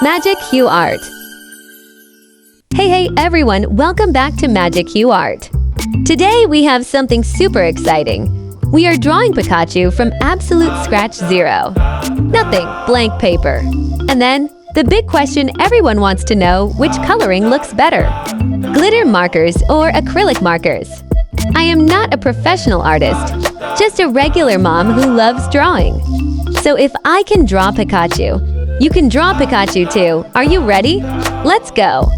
Magic Hue Art. Hey everyone, welcome back to Magic Hue Art. Today we have something super exciting. We are drawing Pikachu from absolute scratch zero. Nothing, blank paper. And then, the big question everyone wants to know, which coloring looks better? Glitter markers or acrylic markers? I am not a professional artist, just a regular mom who loves drawing. So if I can draw Pikachu, you can draw Pikachu too. Are you ready? Let's go!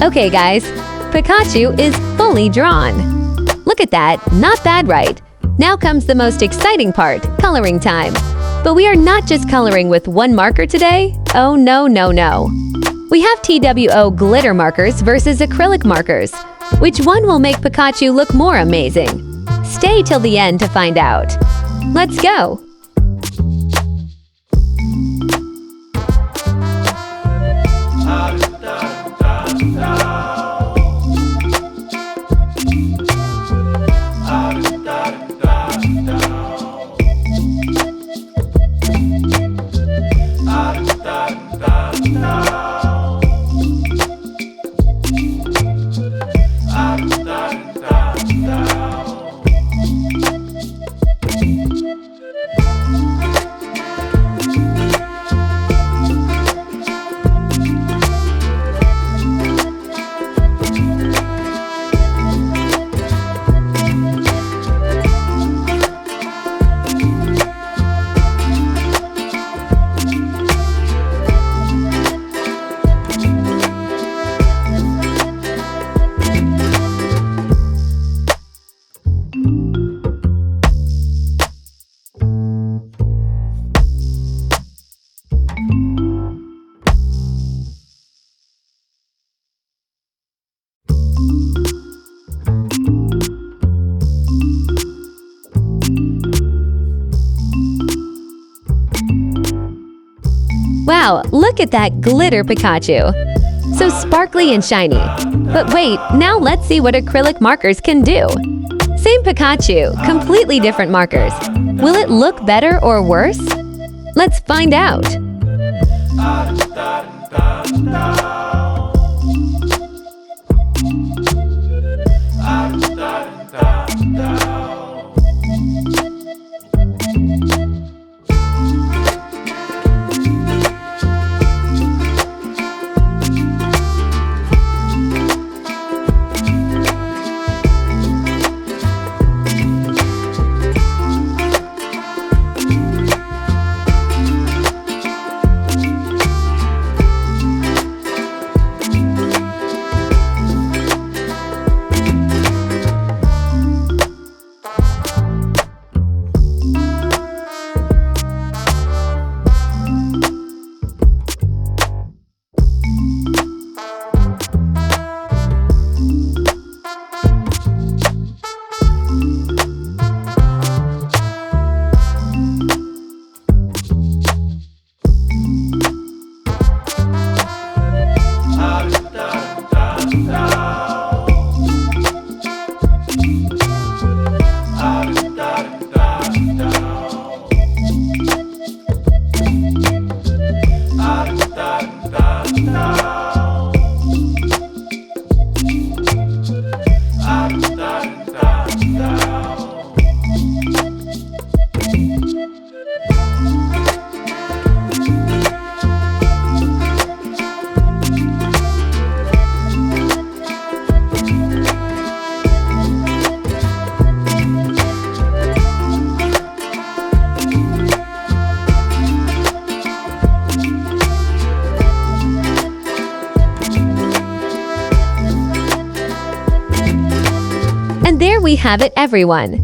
Okay guys, Pikachu is fully drawn. Look at that, not bad, right? Now comes the most exciting part, coloring time. But we are not just coloring with one marker today. Oh no. We have TWO glitter markers versus acrylic markers. Which one will make Pikachu look more amazing? Stay till the end to find out. Let's go! Wow, look at that glitter Pikachu! So sparkly and shiny. But wait, now let's see what acrylic markers can do. Same Pikachu, completely different markers. Will it look better or worse? Let's find out. And there we have it, everyone.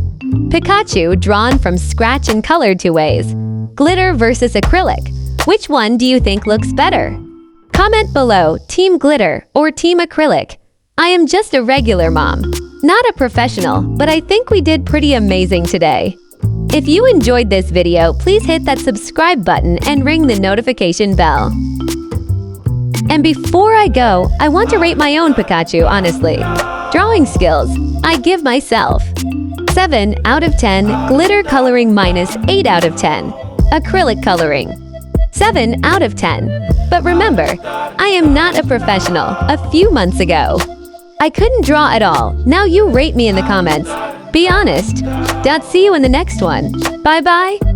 Pikachu drawn from scratch and colored two ways. Glitter versus acrylic. Which one do you think looks better? Comment below, Team Glitter or Team Acrylic. I am just a regular mom, not a professional, but I think we did pretty amazing today. If you enjoyed this video, please hit that subscribe button and ring the notification bell. And before I go, I want to rate my own Pikachu, honestly. Drawing skills, I give myself 7 out of 10, glitter coloring minus 8 out of 10, acrylic coloring 7 out of 10. But remember, I am not a professional. A few months ago, I couldn't draw at all. Now you rate me in the comments. Be honest. See you in the next one. Bye-bye.